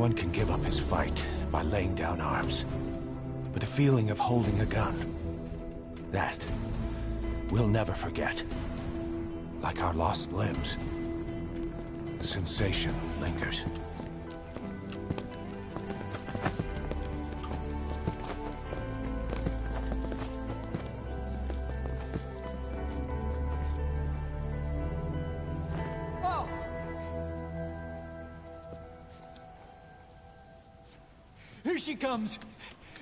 Anyone can give up his fight by laying down arms. But the feeling of holding a gun, that we'll never forget. Like our lost limbs. The sensation lingers. Here she comes!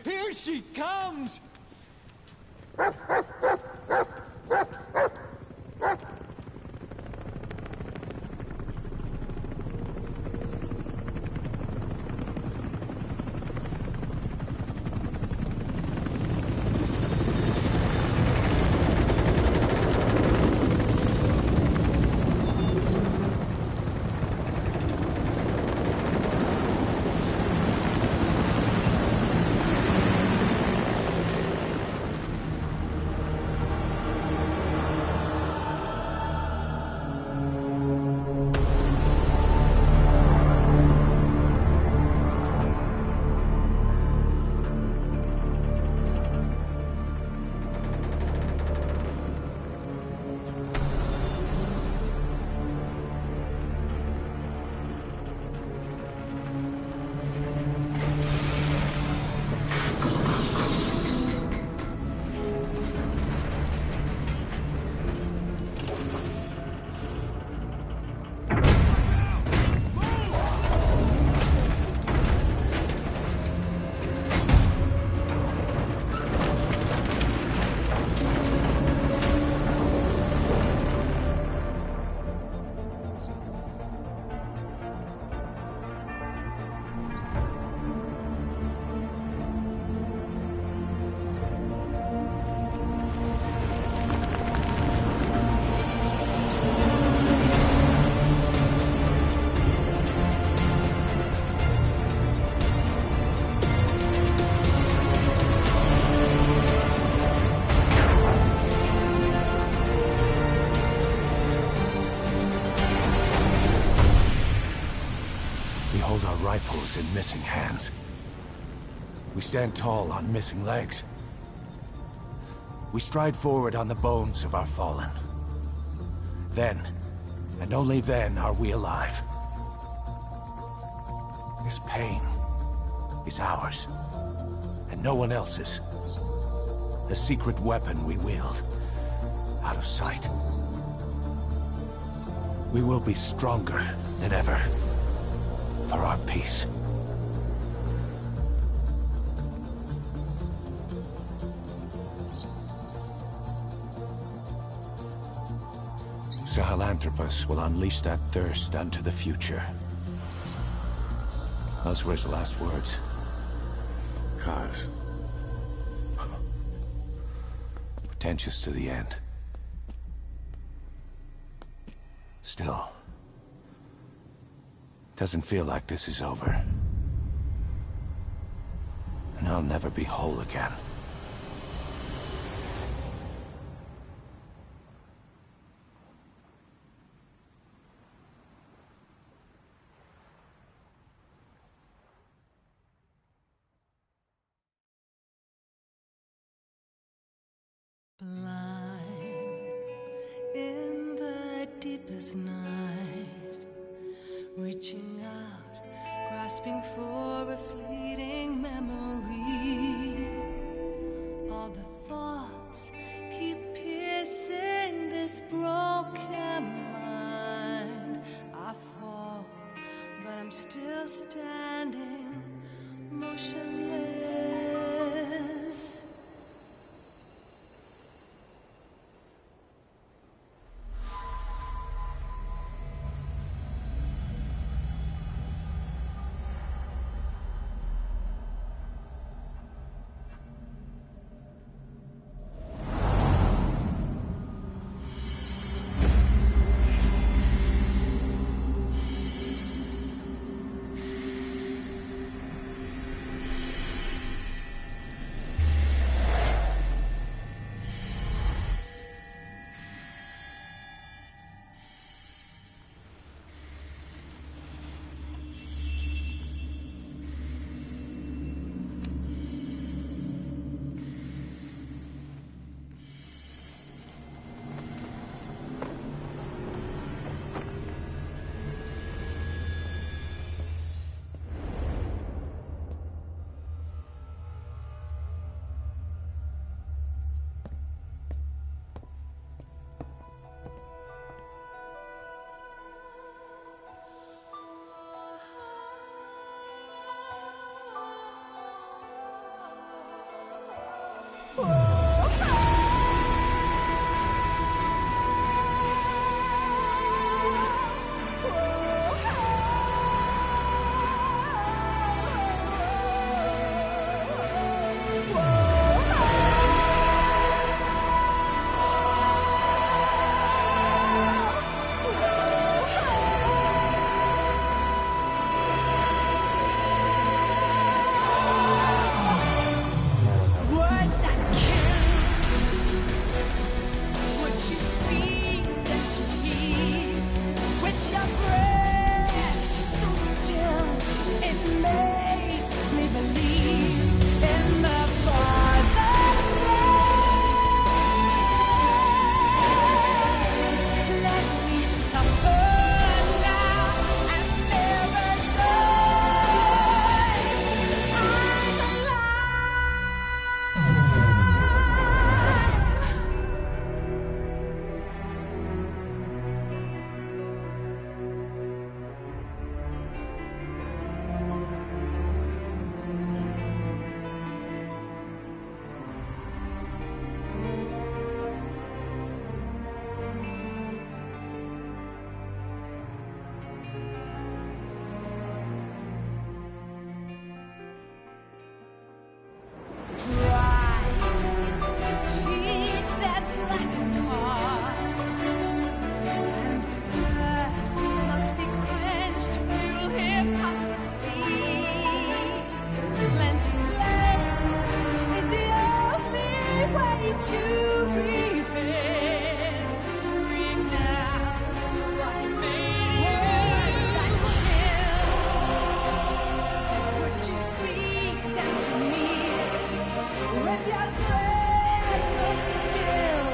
Here she comes! Rifles in missing hands. We stand tall on missing legs. We stride forward on the bones of our fallen. Then, and only then, are we alive. This pain is ours, and no one else's. A secret weapon we wield, out of sight. We will be stronger than ever. For our peace. Sahelanthropus will unleash that thirst unto the future. Those were his last words. Cause. Pretentious to the end. Still. Doesn't feel like this is over. And I'll never be whole again. Blind in the deepest night, reaching out, grasping for a fleeting memory. All the thoughts keep piercing this broken mind. I fall, but I'm still standing, motionless. Pride feeds their blackened hearts, and thirst must be quenched to fuel hypocrisy. Plenty flames is the only way to repent. Renounce what made words that kill. Would you speak them to me with your prayer so still?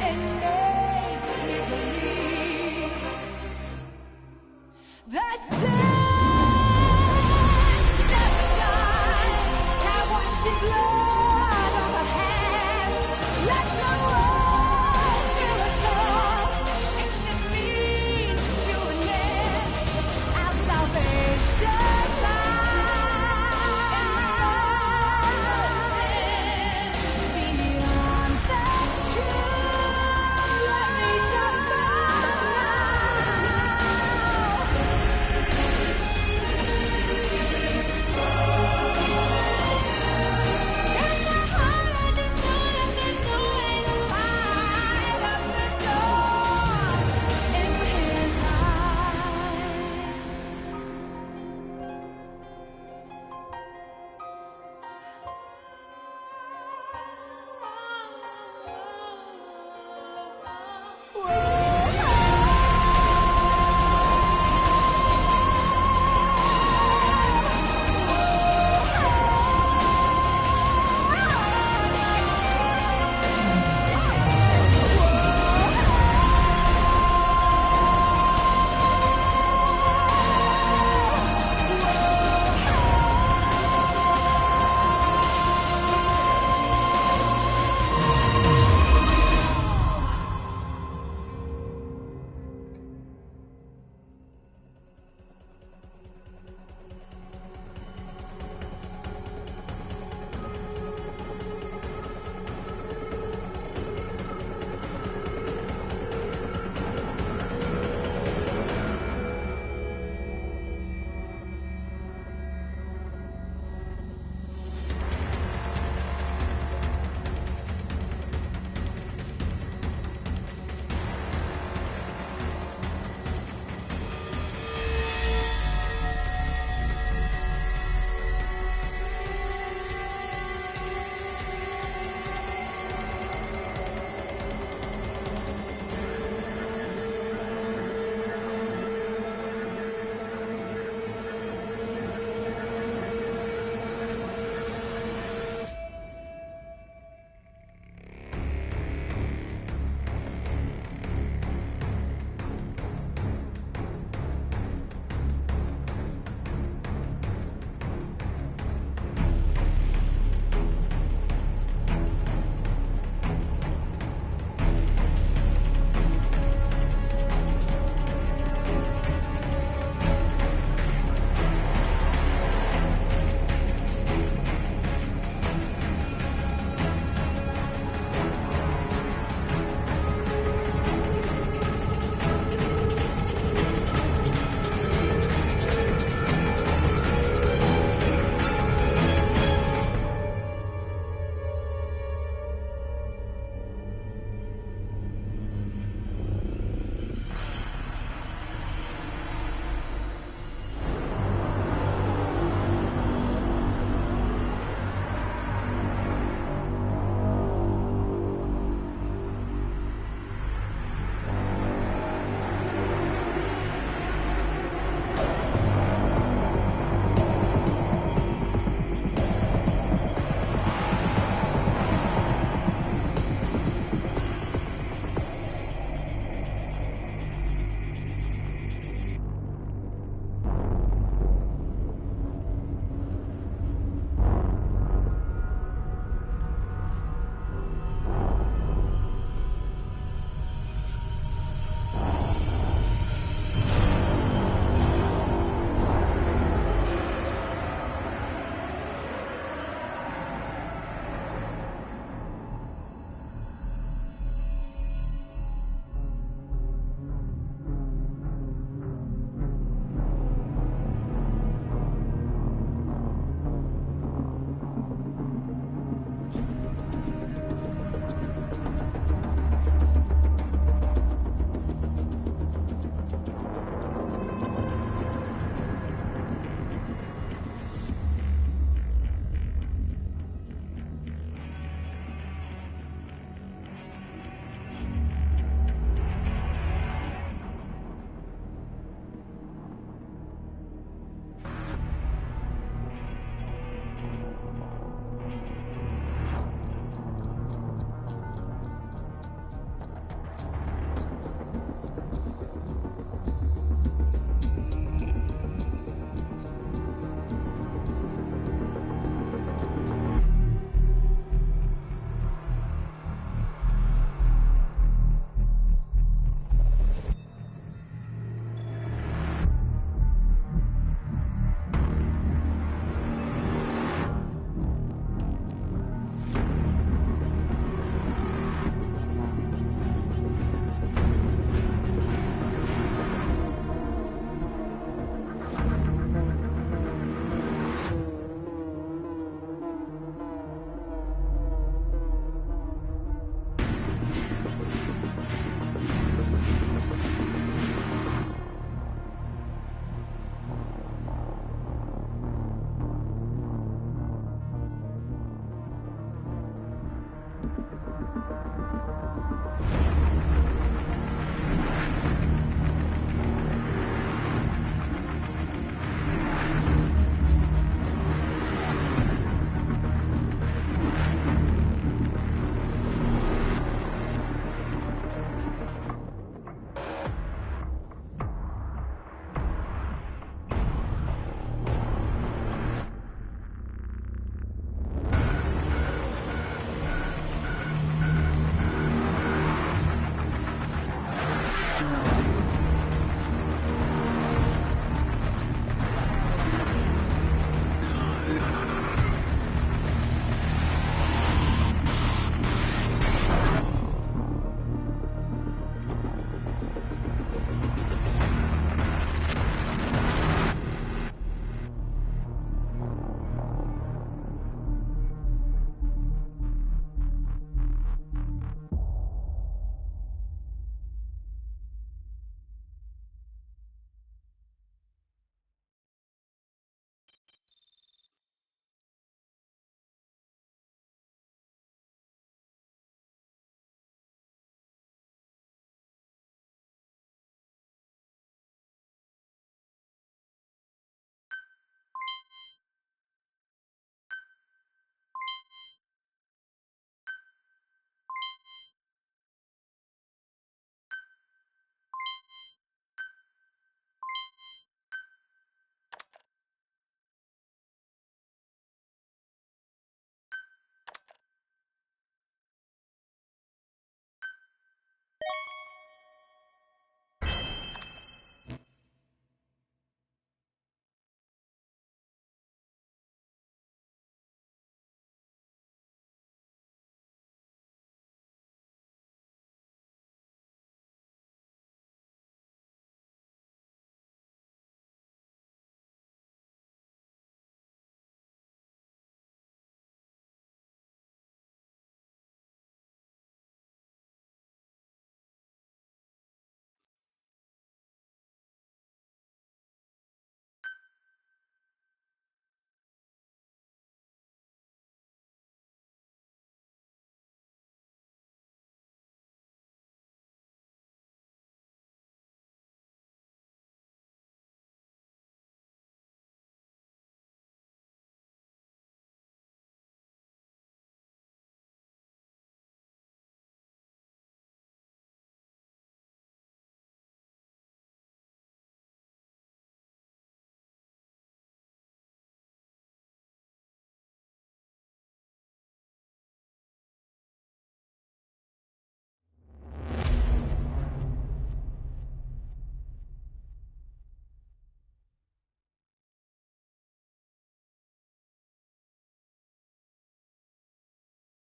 It makes me believe the sins never die. Can't wash the blood on our hands. Let the world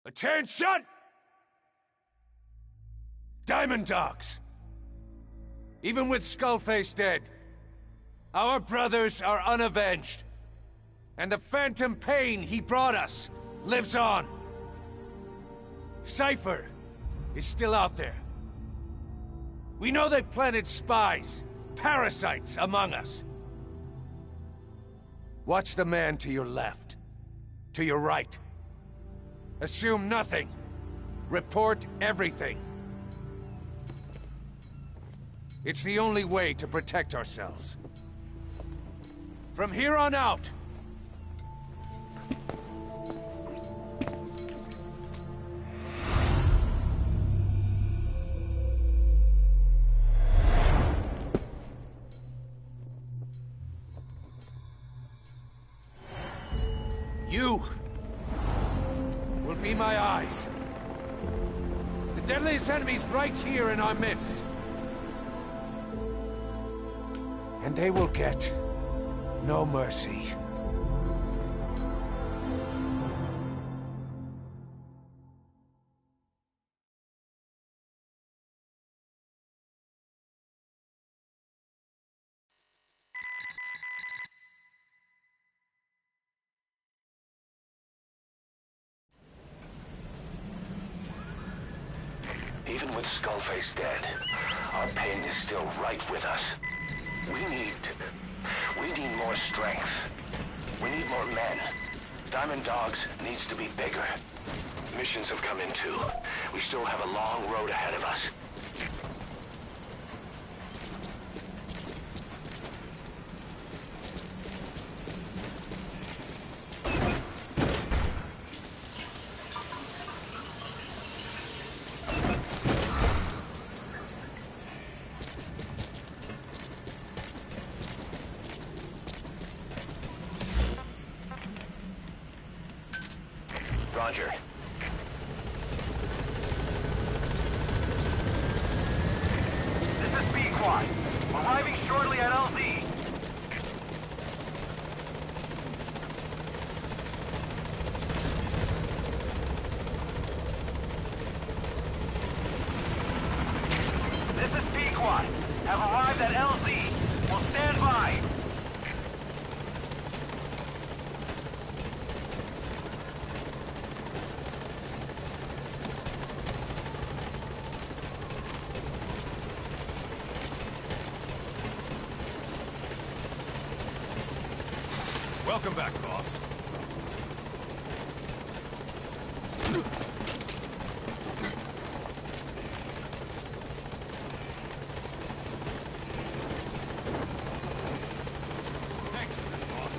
Attention! Diamond Dogs! Even with Skullface dead, our brothers are unavenged. And the phantom pain he brought us lives on. Cypher is still out there. We know they planted spies, parasites among us. Watch the man to your left, to your right. Assume nothing. Report everything. It's the only way to protect ourselves. From here on out, you will be my eyes. The deadliest enemy's right here in our midst. And they will get no mercy. Even with Skullface dead, our pain is still right with us. We need more strength. We need more men. Diamond Dogs needs to be bigger. Mission munitions have come in too. We still have a long road ahead of us. Roger. This is B-Quad. Arriving shortly at LZ. This is B-Quad. Have arrived at LZ. Will stand by. Welcome back, boss. Thanks for that, boss.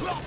Boss.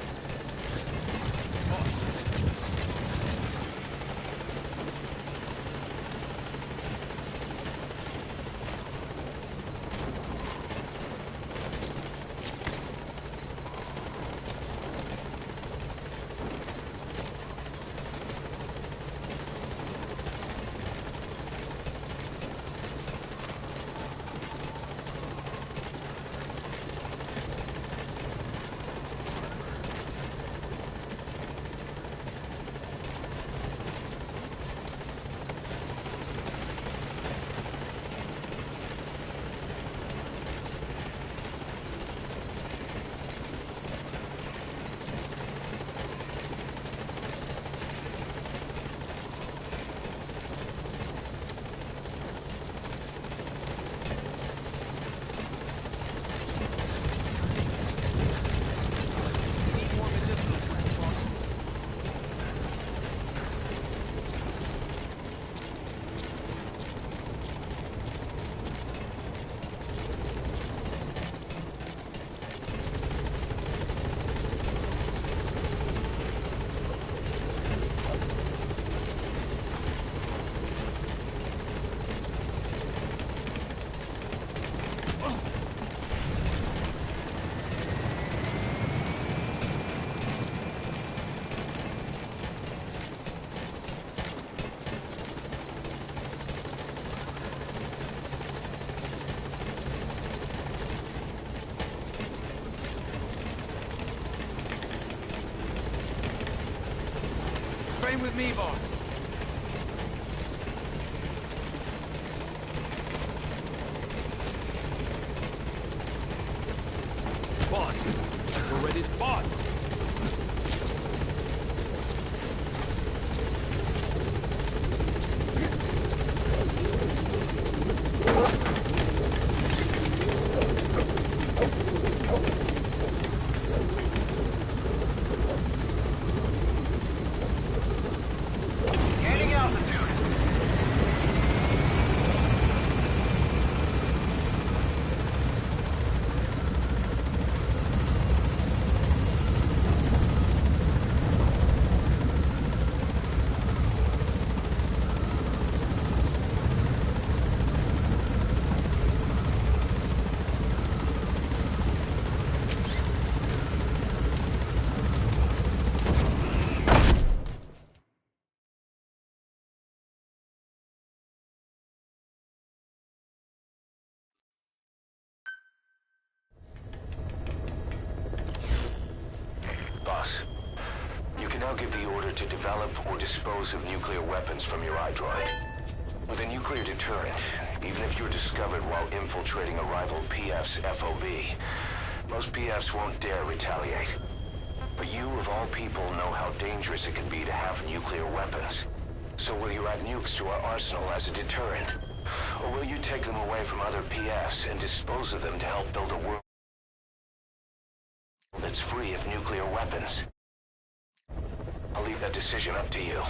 Train with me, boss. Boss, we're ready to boss. Gaining altitude. Boss, you can now give the order to develop or dispose of nuclear weapons from your iDroid. With a nuclear deterrent, even if you're discovered while infiltrating a rival PF's FOB, most PFs won't dare retaliate. But you, of all people, know how dangerous it can be to have nuclear weapons. So will you add nukes to our arsenal as a deterrent? Or will you take them away from other PFs and dispose of them to help build a world that's free of nuclear weapons? I'll leave that decision up to you.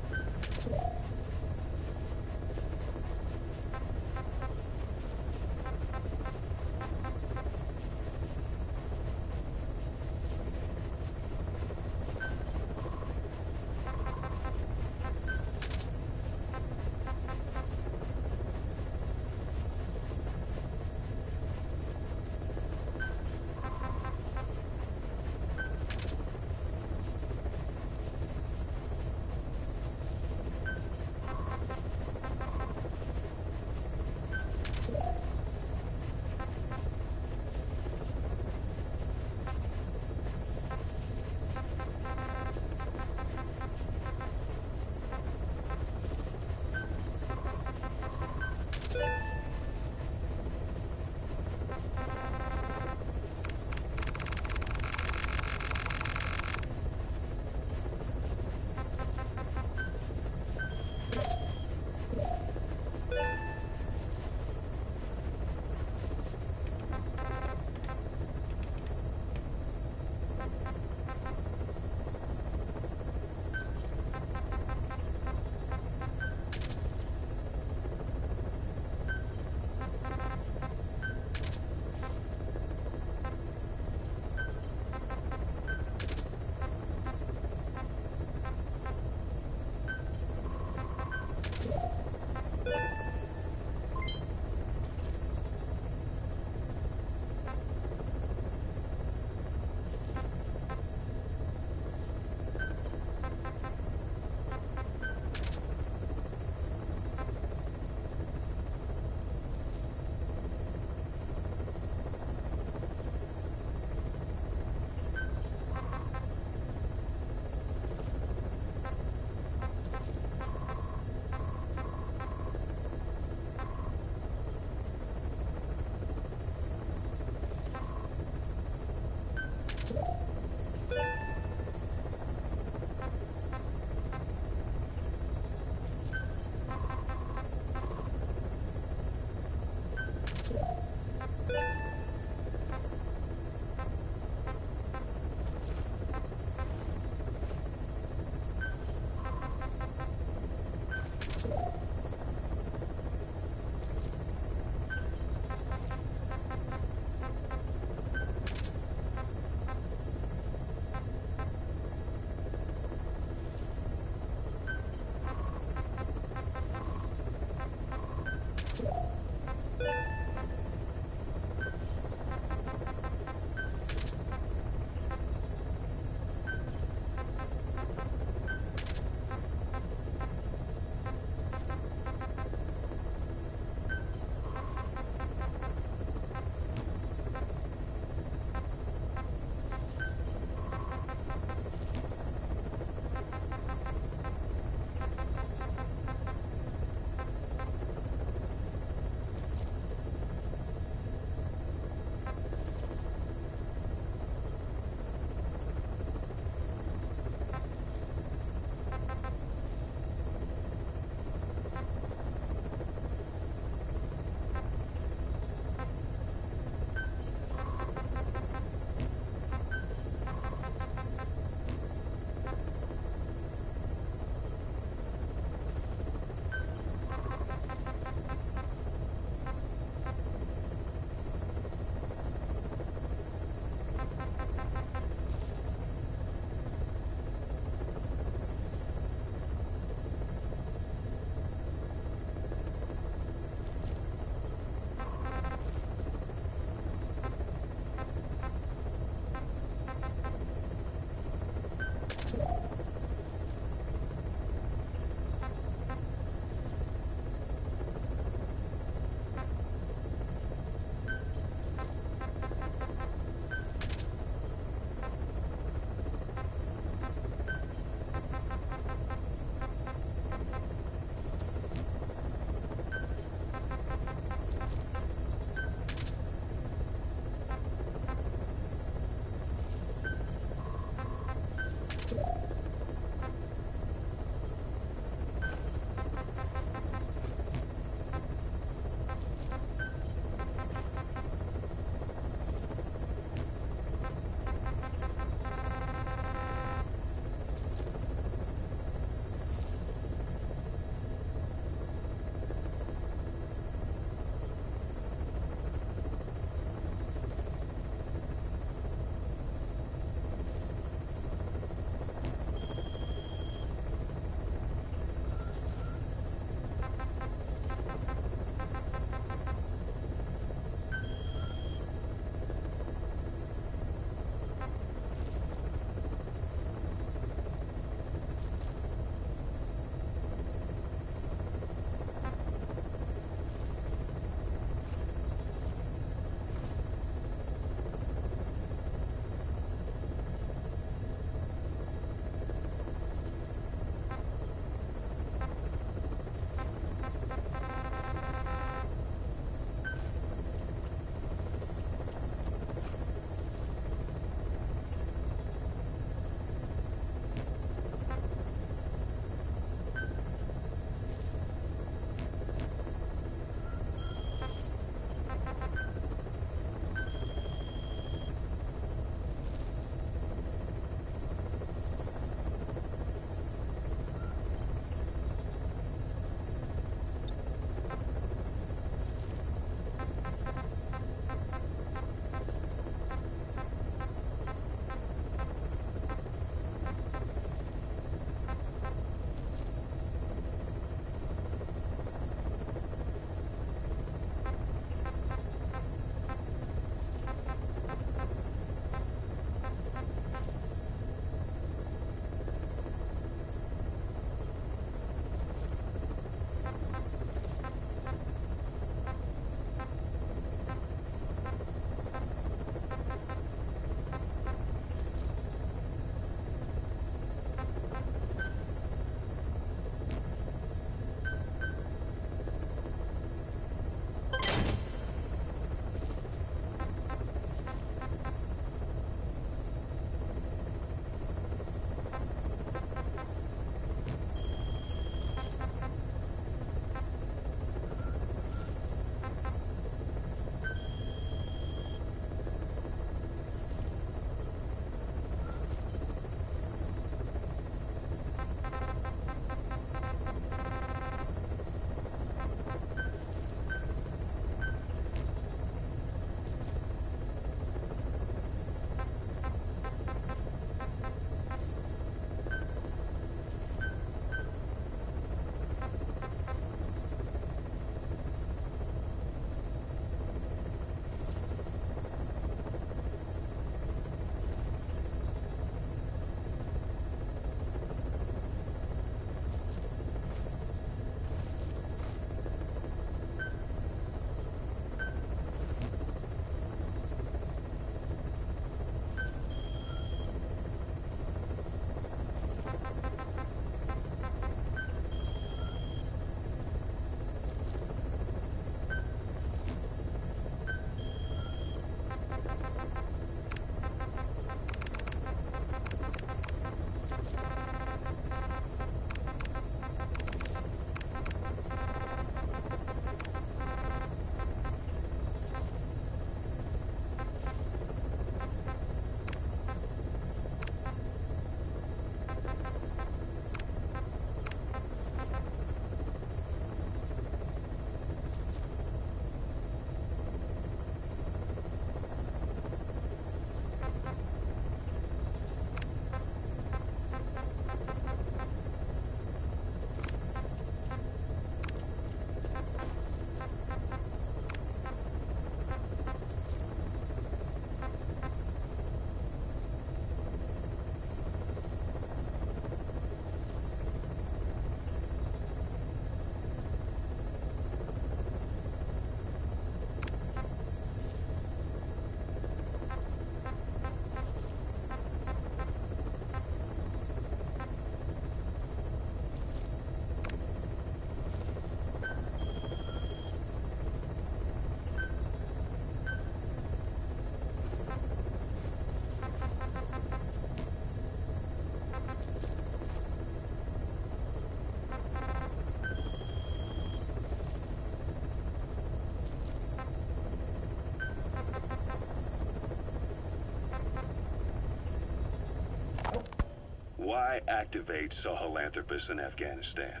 why activate Sahelanthropus in Afghanistan?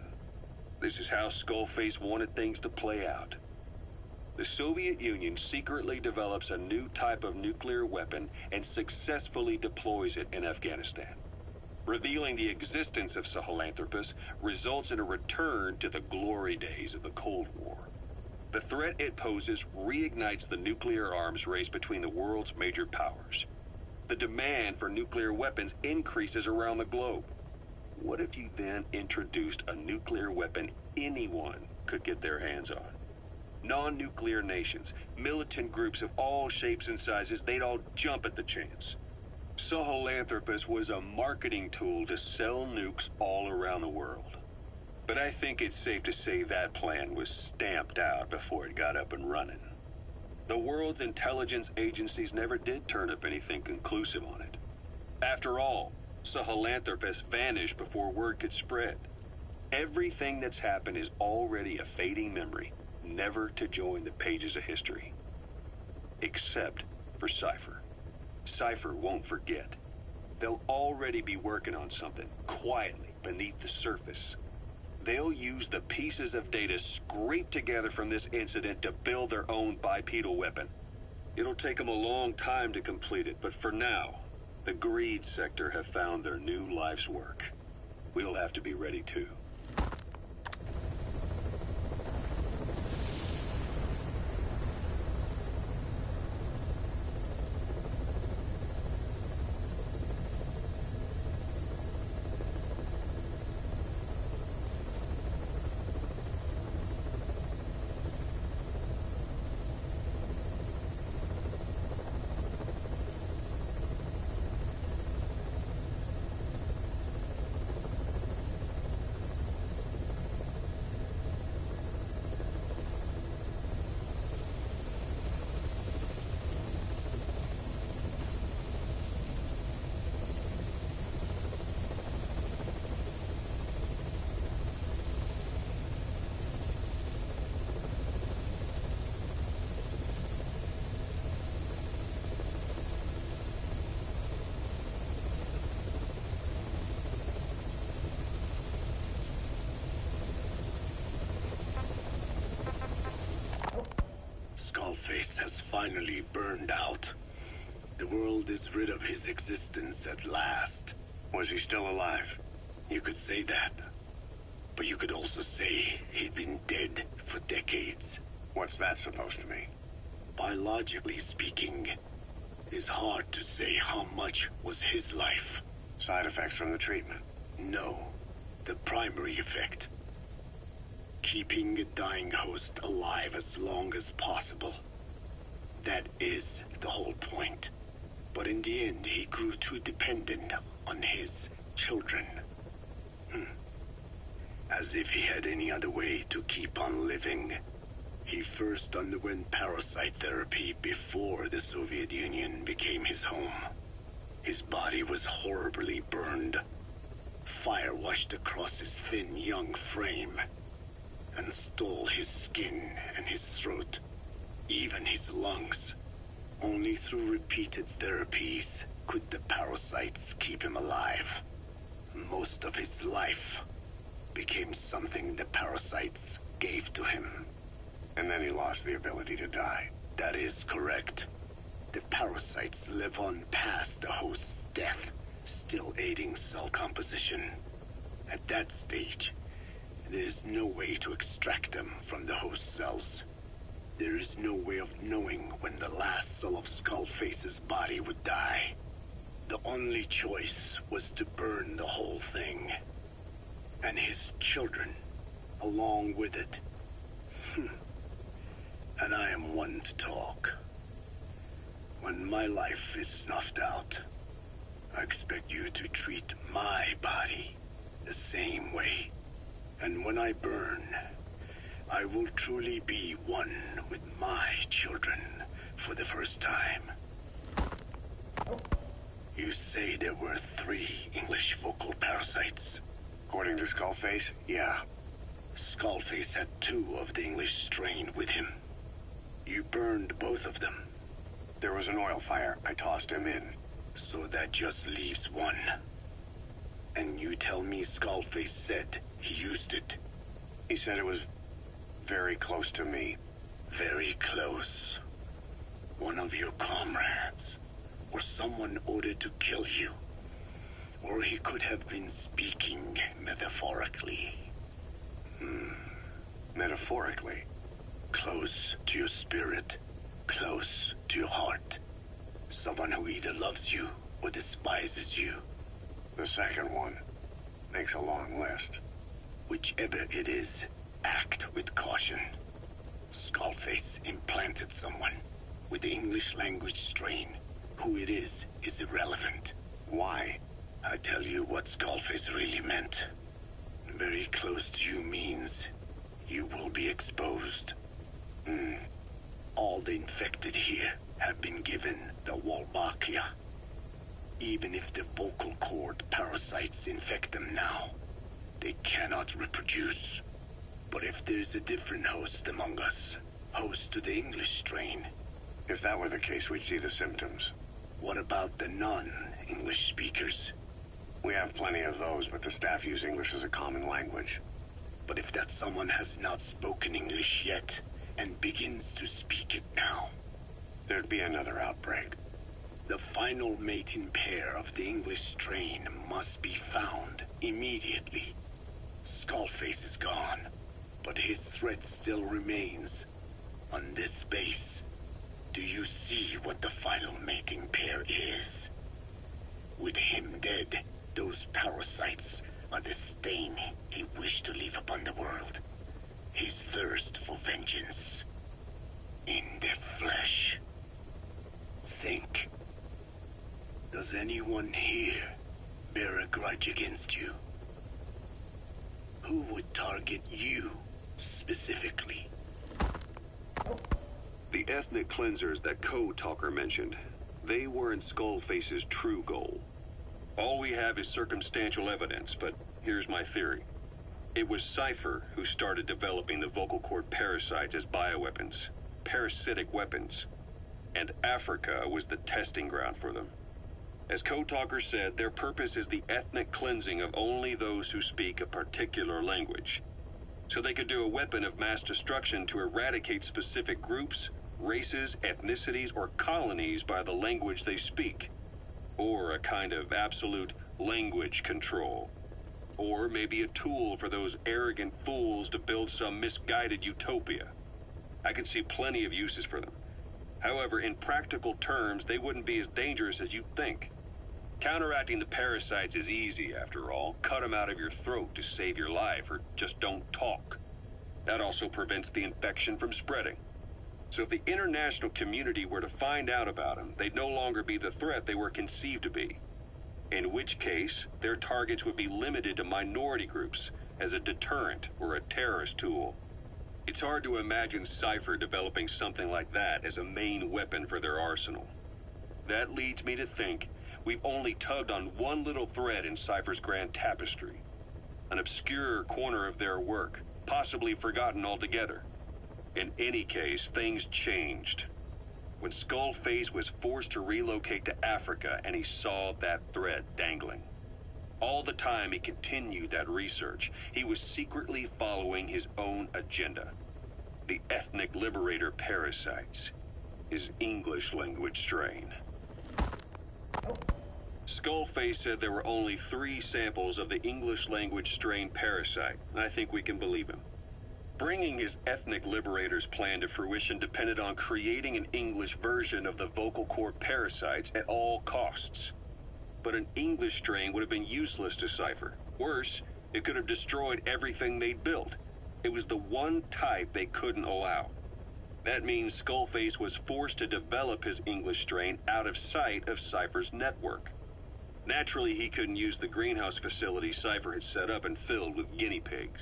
This is how Skullface wanted things to play out. The Soviet Union secretly develops a new type of nuclear weapon and successfully deploys it in Afghanistan. Revealing the existence of Sahelanthropus results in a return to the glory days of the Cold War. The threat it poses reignites the nuclear arms race between the world's major powers. The demand for nuclear weapons increases around the globe. What if you then introduced a nuclear weapon anyone could get their hands on? Non-nuclear nations, militant groups of all shapes and sizes, they'd all jump at the chance. Sahelanthropus was a marketing tool to sell nukes all around the world. But I think it's safe to say that plan was stamped out before it got up and running. The world's intelligence agencies never did turn up anything conclusive on it. After all, Sahelanthropus vanished before word could spread. Everything that's happened is already a fading memory, never to join the pages of history. Except for Cypher. Cypher won't forget. They'll already be working on something, quietly, beneath the surface. They'll use the pieces of data scraped together from this incident to build their own bipedal weapon. It'll take them a long time to complete it, but for now, the greed sector have found their new life's work. We'll have to be ready too. Skullface has finally burned out. The world is rid of his existence at last. Was he still alive? You could say that. But you could also say he'd been dead for decades. What's that supposed to mean? Biologically speaking, it's hard to say how much was his life. Side effects from the treatment? No. The primary effect. Keeping a dying host alive as long as possible. That is the whole point. But in the end, he grew too dependent on his children. As if he had any other way to keep on living. He first underwent parasite therapy before the Soviet Union became his home. His body was horribly burned. Fire washed across his thin young frame and stole his skin and his throat, even his lungs. Only through repeated therapies could the parasites keep him alive. Most of his life became something the parasites gave to him. And then he lost the ability to die. That is correct. The parasites live on past the host's death, still aiding cell composition. At that stage, there is no way to extract them from the host cells. There is no way of knowing when the last cell of Skullface's body would die. The only choice was to burn the whole thing. And his children, along with it. And I am one to talk. When my life is snuffed out, I expect you to treat my body the same way. And when I burn, I will truly be one with my children for the first time. You say there were 3 English vocal parasites. According to Skullface, yeah. Skullface had 2 of the English strain with him. You burned both of them. There was an oil fire. I tossed him in. So that just leaves 1. And you tell me Skullface said he used it? He said it was very close to me. Very close. One of your comrades, or someone ordered to kill you. Or he could have been speaking metaphorically. Metaphorically? Close to your spirit, close to your heart. Someone who either loves you or despises you. The second one makes a long list. Whichever it is, act with caution. Skullface implanted someone with the English language strain. Who it is irrelevant. Why? I tell you what Skullface really meant. Very close to you means you will be exposed. All the infected here have been given the Wolbachia. Even if the vocal cord parasites infect them now, they cannot reproduce. But if there's a different host among us, host to the English strain. If that were the case, we'd see the symptoms. What about the non-English speakers? We have plenty of those, but the staff use English as a common language. But if that someone has not spoken English yet, and begins to speak it now, there'd be another outbreak. The final mating pair of the English strain must be found immediately. Skullface is gone, but his threat still remains. On this base, do you see what the final mating pair is? With him dead, those parasites are the stain he wished to leave upon the world. His thirst for vengeance. In their flesh. Think. Does anyone here bear a grudge against you? Who would target you, specifically? The ethnic cleansers that Code Talker mentioned, they weren't Skullface's true goal. All we have is circumstantial evidence, but here's my theory. It was Cypher who started developing the vocal cord parasites as bioweapons, parasitic weapons, and Africa was the testing ground for them. As Code Talker said, their purpose is the ethnic cleansing of only those who speak a particular language. So they could do a weapon of mass destruction to eradicate specific groups, races, ethnicities, or colonies by the language they speak. Or a kind of absolute language control. Or maybe a tool for those arrogant fools to build some misguided utopia. I can see plenty of uses for them. However, in practical terms, they wouldn't be as dangerous as you'd think. Counteracting the parasites is easy, after all. Cut them out of your throat to save your life, or just don't talk. That also prevents the infection from spreading. So if the international community were to find out about them, they'd no longer be the threat they were conceived to be. In which case, their targets would be limited to minority groups as a deterrent or a terrorist tool. It's hard to imagine Cypher developing something like that as a main weapon for their arsenal. That leads me to think we've only tugged on one little thread in Cypher's grand tapestry. An obscure corner of their work, possibly forgotten altogether. In any case, things changed. When Skullface was forced to relocate to Africa and he saw that thread dangling. All the time he continued that research, he was secretly following his own agenda. The ethnic liberator parasites. His English language strain. Skullface said there were only 3 samples of the English language strain parasite, and I think we can believe him. Bringing his ethnic liberator's plan to fruition depended on creating an English version of the vocal cord parasites at all costs. But an English strain would have been useless to Cypher. Worse, it could have destroyed everything they'd built. It was the one type they couldn't allow. That means Skullface was forced to develop his English strain out of sight of Cypher's network. Naturally, he couldn't use the greenhouse facility Cypher had set up and filled with guinea pigs.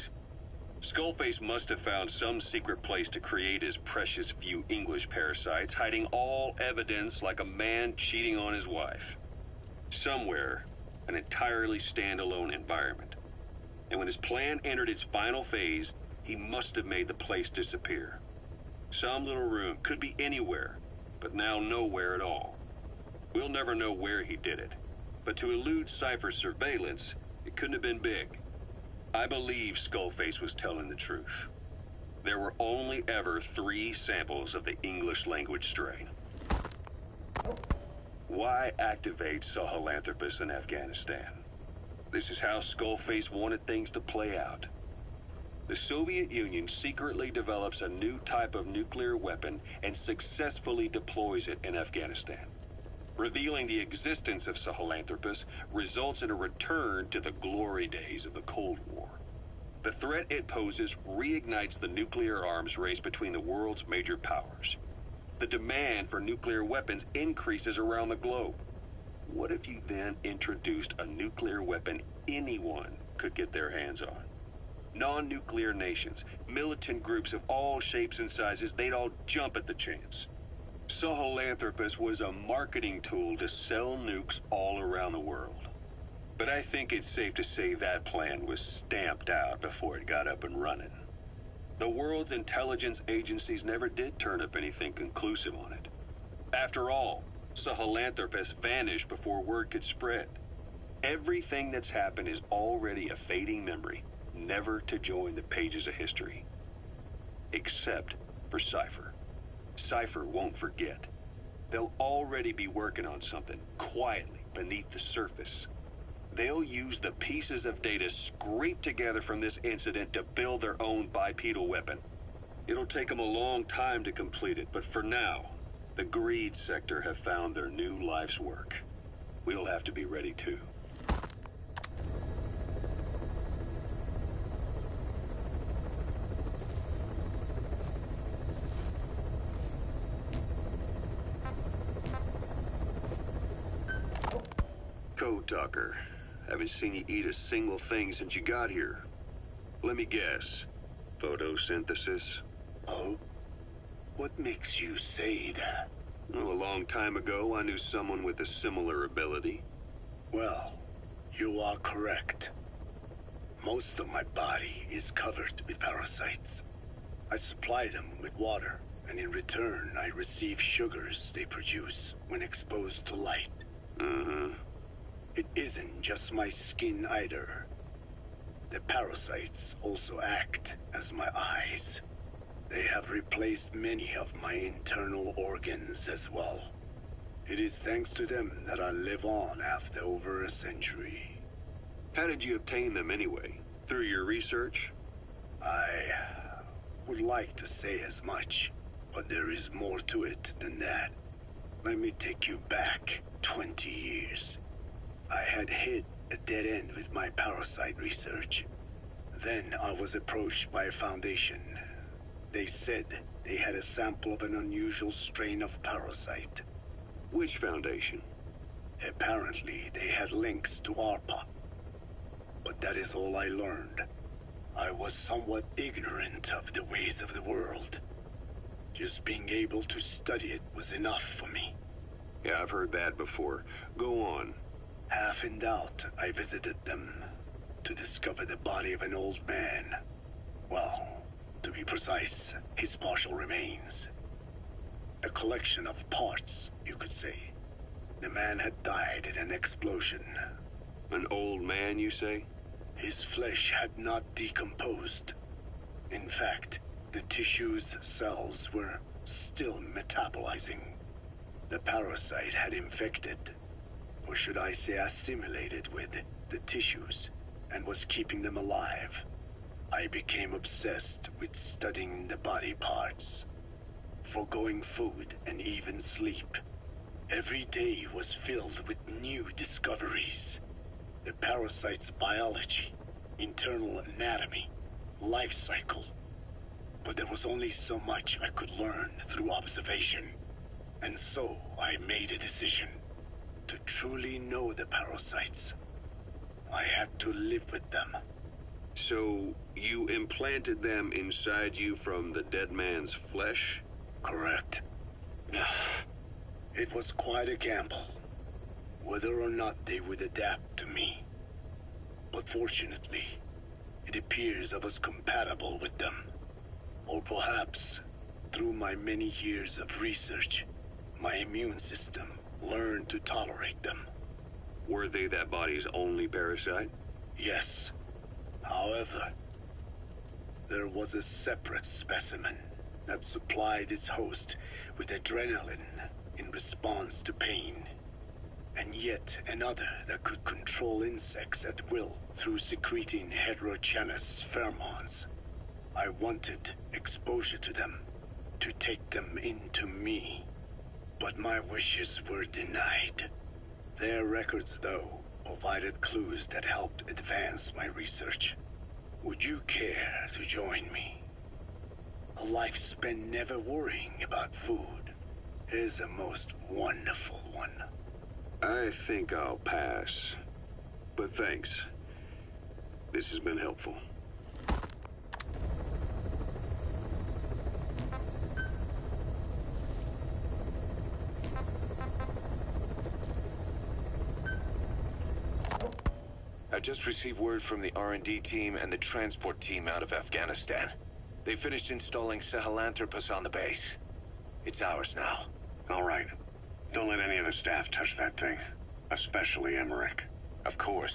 Skullface must have found some secret place to create his precious few English parasites, hiding all evidence like a man cheating on his wife. Somewhere, an entirely standalone environment. And when his plan entered its final phase, he must have made the place disappear. Some little room, could be anywhere, but now nowhere at all. We'll never know where he did it, but to elude Cypher's surveillance, It couldn't have been big. I believe Skullface was telling the truth. There were only ever 3 samples of the English language strain. Why activate Sahelanthropus in Afghanistan? This is how Skullface wanted things to play out. The Soviet Union secretly develops a new type of nuclear weapon and successfully deploys it in Afghanistan. Revealing the existence of Sahelanthropus results in a return to the glory days of the Cold War. The threat it poses reignites the nuclear arms race between the world's major powers. The demand for nuclear weapons increases around the globe. What if you then introduced a nuclear weapon anyone could get their hands on? Non-nuclear nations, militant groups of all shapes and sizes, they'd all jump at the chance. Sahelanthropus was a marketing tool to sell nukes all around the world. But I think it's safe to say that plan was stamped out before it got up and running. The world's intelligence agencies never did turn up anything conclusive on it. After all, Sahelanthropus vanished before word could spread. Everything that's happened is already a fading memory, never to join the pages of history. Except for Cypher. Cypher won't forget. They'll already be working on something, quietly, beneath the surface. They'll use the pieces of data scraped together from this incident to build their own bipedal weapon. It'll take them a long time to complete it, but for now, the greed sector have found their new life's work. We'll have to be ready too. Code Talker. Haven't seen you eat a single thing since you got here. Let me guess. Photosynthesis? Oh? What makes you say that? Well, a long time ago, I knew someone with a similar ability. Well, you are correct. Most of my body is covered with parasites. I supply them with water, and in return, I receive sugars they produce when exposed to light. It isn't just my skin either. The parasites also act as my eyes. They have replaced many of my internal organs as well. It is thanks to them that I live on after over a century. How did you obtain them anyway? Through your research? I would like to say as much, but there is more to it than that. Let me take you back 20 years. I had hit a dead end with my parasite research. Then I was approached by a foundation. They said they had a sample of an unusual strain of parasite. Which foundation? Apparently, they had links to ARPA. But that is all I learned. I was somewhat ignorant of the ways of the world. Just being able to study it was enough for me. Yeah, I've heard that before. Go on. Half in doubt, I visited them to discover the body of an old man. Well, to be precise, his partial remains. A collection of parts, you could say. The man had died in an explosion. An old man, you say? His flesh had not decomposed. In fact, the tissue's cells were still metabolizing. The parasite had infected, or should I say assimilated with, the tissues, and was keeping them alive. I became obsessed with studying the body parts, foregoing food and even sleep. Every day was filled with new discoveries. The parasite's biology, internal anatomy, life cycle. But there was only so much I could learn through observation. And so I made a decision. To truly know the parasites, I had to live with them. So, you implanted them inside you from the dead man's flesh? Correct. It was quite a gamble, whether or not they would adapt to me. But fortunately, it appears I was compatible with them. Or perhaps, through my many years of research, my immune system learned to tolerate them. Were they that body's only parasite? Yes. However, there was a separate specimen that supplied its host with adrenaline in response to pain, and yet another that could control insects at will through secreting heterogeneous pheromones. I wanted exposure to them, to take them into me, but my wishes were denied. Their records, though, provided clues that helped advance my research. Would you care to join me? A life spent never worrying about food is a most wonderful one. I think I'll pass. But thanks. This has been helpful. I just received word from the R&D team and the transport team out of Afghanistan. They finished installing Sahelanthropus on the base. It's ours now. All right. Don't let any of the staff touch that thing. Especially Emmerich. Of course.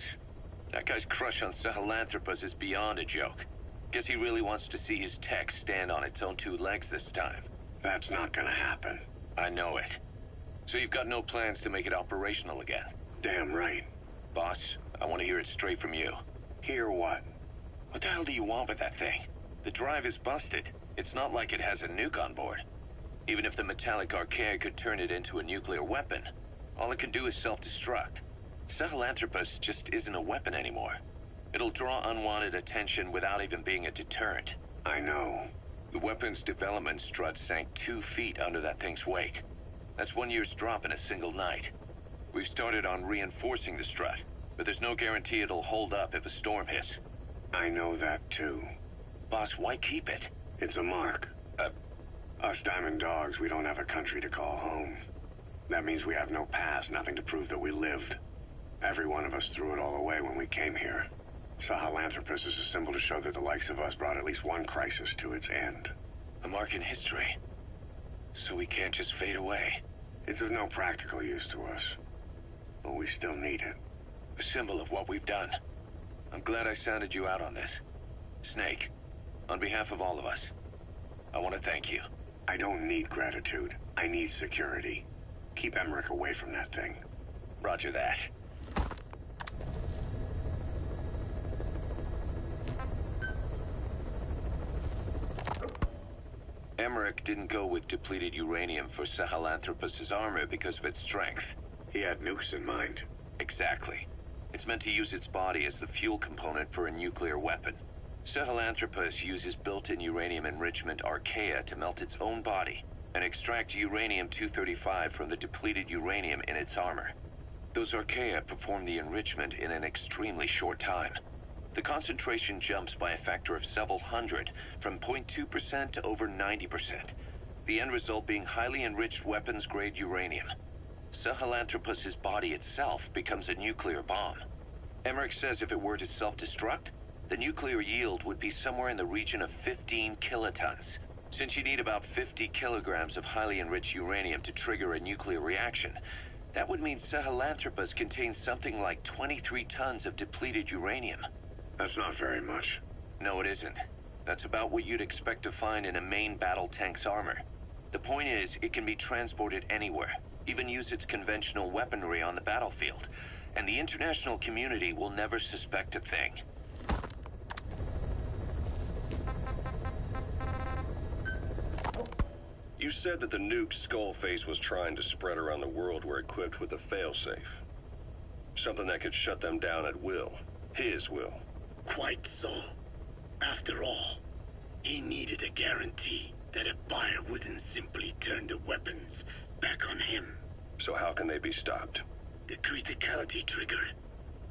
That guy's crush on Sahelanthropus is beyond a joke. Guess he really wants to see his tech stand on its own two legs this time. That's not gonna happen. I know it. So you've got no plans to make it operational again? Damn right. Boss, I want to hear it straight from you. Hear what? What the hell do you want with that thing? The drive is busted. It's not like it has a nuke on board. Even if the metallic archaea could turn it into a nuclear weapon, all it can do is self-destruct. Sahelanthropus just isn't a weapon anymore. It'll draw unwanted attention without even being a deterrent. I know. The weapons development strut sank 2 feet under that thing's wake. That's 1 year's drop in a single night. We've started on reinforcing the strut, but there's no guarantee it'll hold up if a storm hits. I know that too. Boss, why keep it? It's a mark. Us Diamond Dogs, we don't have a country to call home. That means we have no past, nothing to prove that we lived. Every one of us threw it all away when we came here. Sahelanthropus is a symbol to show that the likes of us brought at least one crisis to its end. A mark in history. So we can't just fade away. It's of no practical use to us. But we still need it. A symbol of what we've done. I'm glad I sounded you out on this. Snake, on behalf of all of us, I want to thank you. I don't need gratitude. I need security. Keep Emmerich away from that thing. Roger that. Emmerich didn't go with depleted uranium for Sahelanthropus's armor because of its strength. He had nukes in mind. Exactly. It's meant to use its body as the fuel component for a nuclear weapon. Sahelanthropus uses built-in uranium enrichment archaea to melt its own body and extract uranium-235 from the depleted uranium in its armor. Those archaea perform the enrichment in an extremely short time. The concentration jumps by a factor of several hundred, from 0.2% to over 90%. The end result being highly enriched weapons-grade uranium. Sahelanthropus's body itself becomes a nuclear bomb. Emmerich says if it were to self-destruct, the nuclear yield would be somewhere in the region of 15 kilotons. Since you need about 50 kilograms of highly enriched uranium to trigger a nuclear reaction, that would mean Sahelanthropus contains something like 23 tons of depleted uranium. That's not very much. No, it isn't. That's about what you'd expect to find in a main battle tank's armor. The point is, it can be transported anywhere, even use its conventional weaponry on the battlefield, and the international community will never suspect a thing. You said that the nuke Skullface was trying to spread around the world were equipped with a failsafe. Something that could shut them down at will. His will. Quite so. After all, he needed a guarantee that a buyer wouldn't simply turn the weapons back on him. So how can they be stopped? The criticality trigger,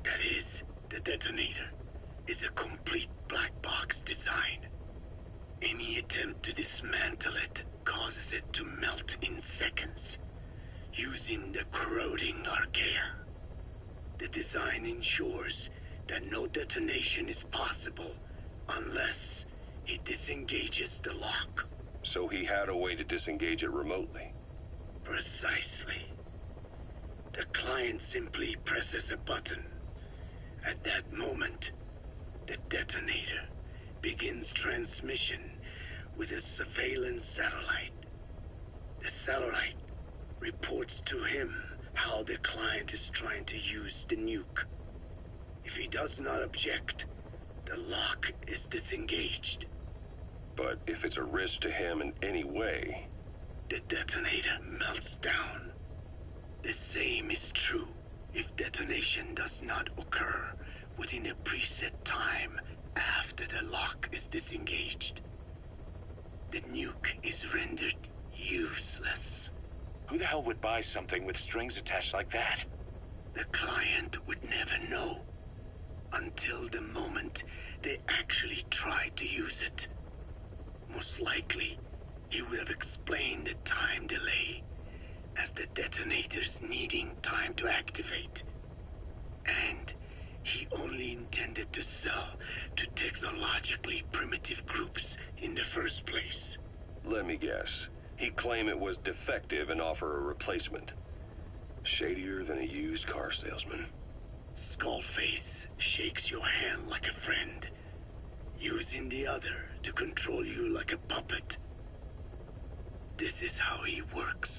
that is, the detonator, is a complete black box design. Any attempt to dismantle it causes it to melt in seconds, using the corroding archaea. The design ensures that no detonation is possible unless it disengages the lock. So he had a way to disengage it remotely. Precisely. The client simply presses a button, At that moment, the detonator begins transmission with a surveillance satellite. The satellite reports to him how the client is trying to use the nuke. If he does not object, the lock is disengaged. But if it's a risk to him in any way... The detonator melts down. The same is true if detonation does not occur within a preset time after the lock is disengaged. The nuke is rendered useless. Who the hell would buy something with strings attached like that? The client would never know until the moment they actually try to use it. Most likely, he would have explained the time delay as the detonators needing time to activate. And he only intended to sell to technologically primitive groups in the first place. Let me guess. He'd claim it was defective and offer a replacement. Shadier than a used car salesman. Skullface shakes your hand like a friend, using the other to control you like a puppet. This is how he works.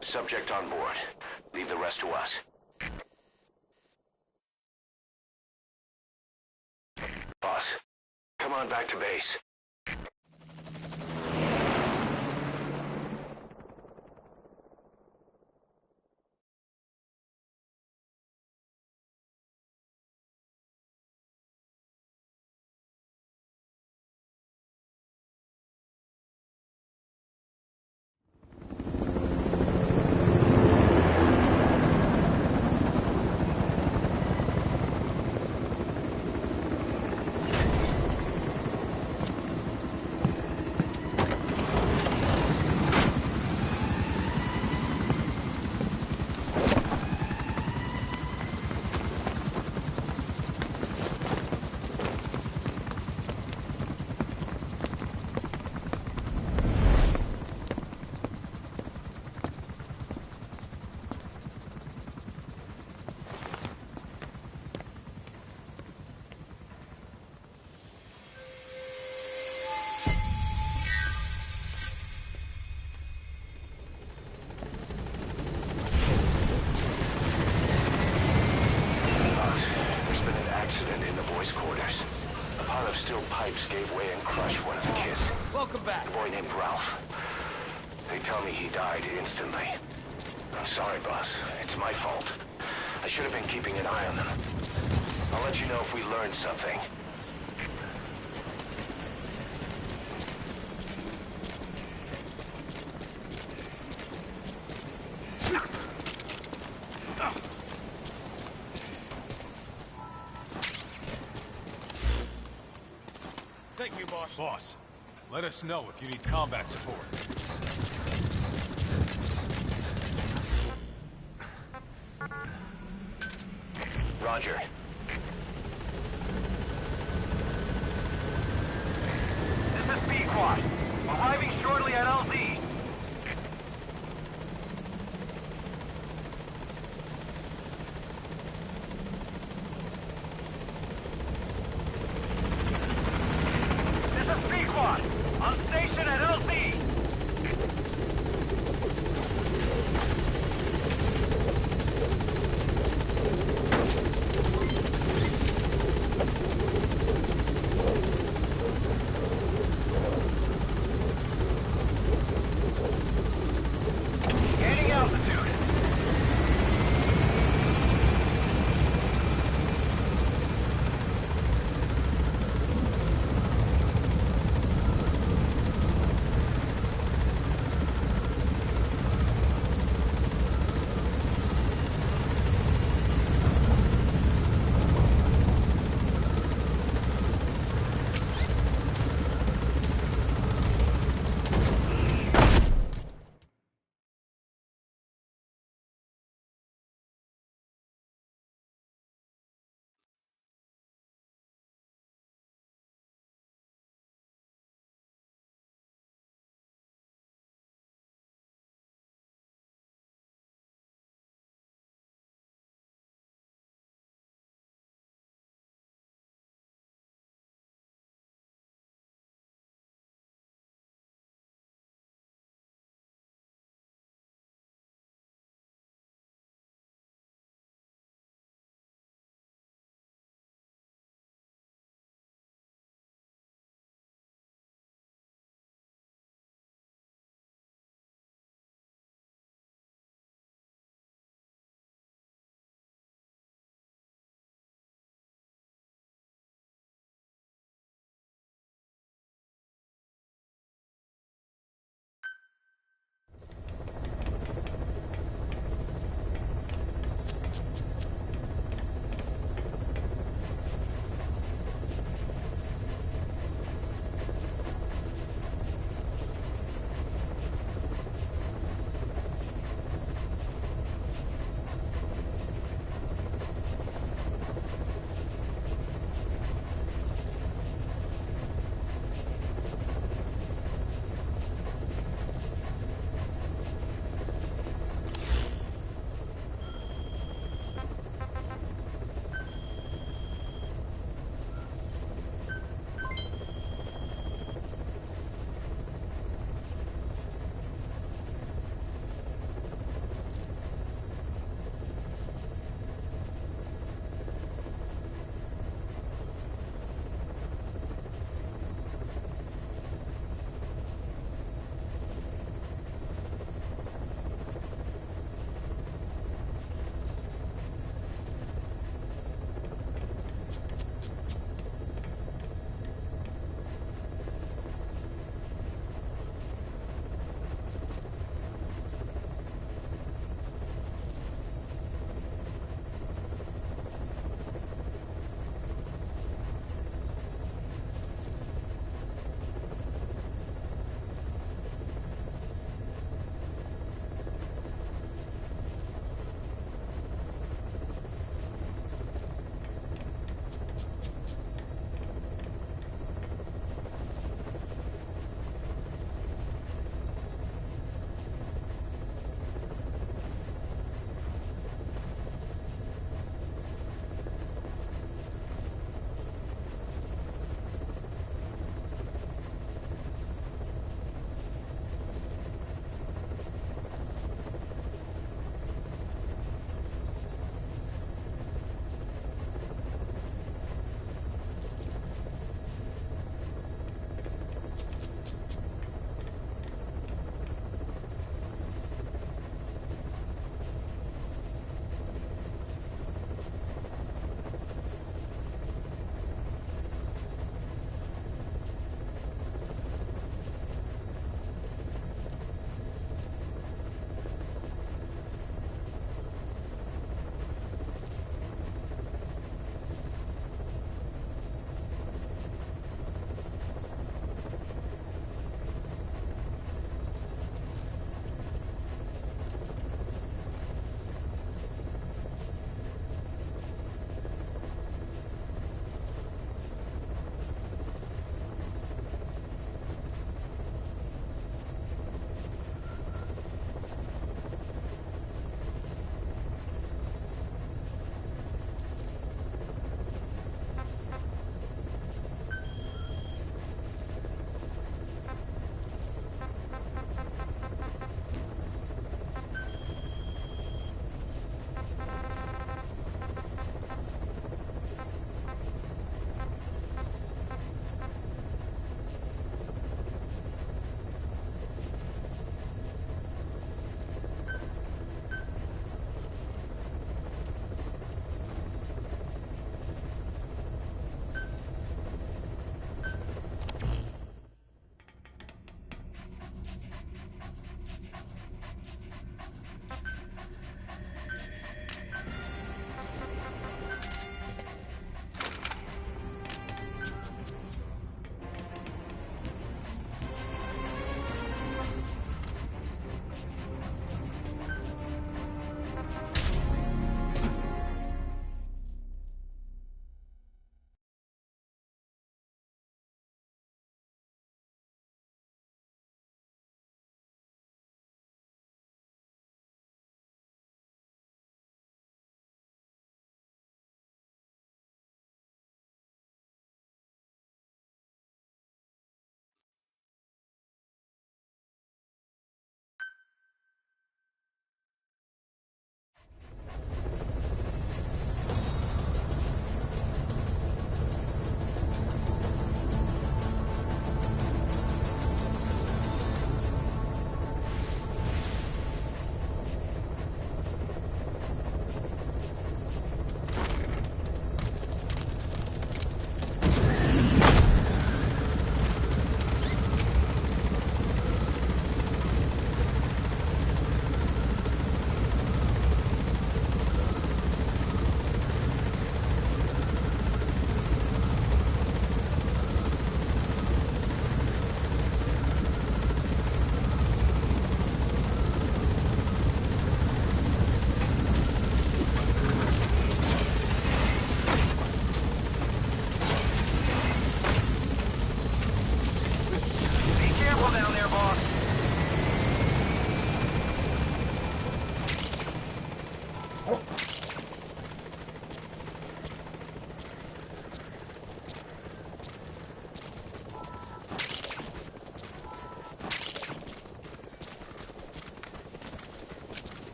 Subject on board. Leave the rest to us. Boss, come on back to base. Gave way and crushed one of the kids. Welcome back. A boy named Ralph. They tell me he died instantly. I'm sorry, boss. It's my fault. I should have been keeping an eye on them. I'll let you know if we learned something. Thank you, boss. Boss, let us know if you need combat support. Roger. This is B-Quad. Arriving shortly at LZ. On station at LZ!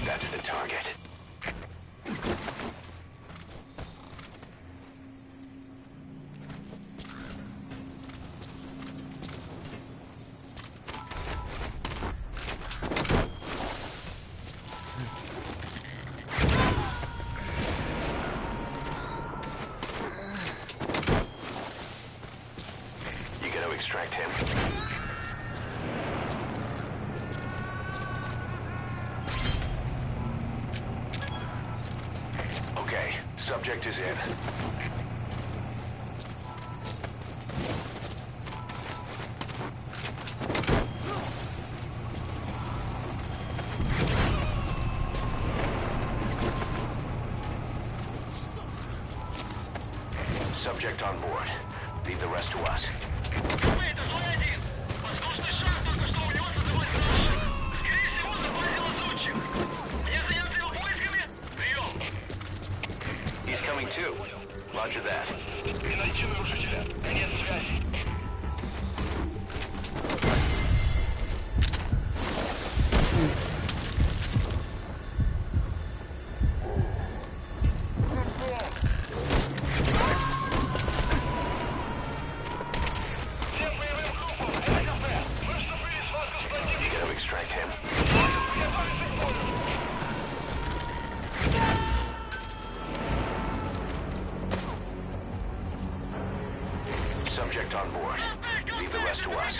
That's the target. You gotta extract him. Subject is in. Subject on board. Leave the rest to us. He's coming too. Roger that. You gotta extract him. Subject on board. Leave the rest to us.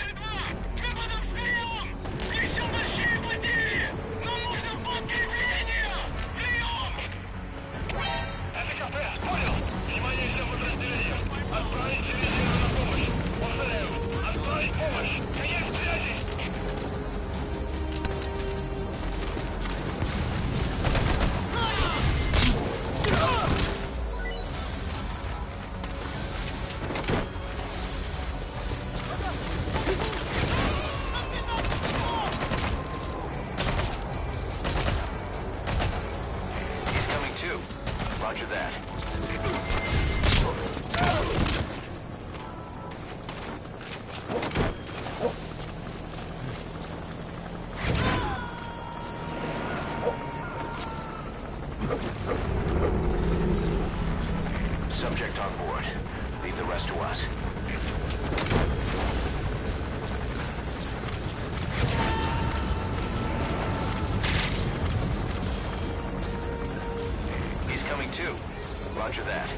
2. Roger that.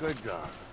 Good dog.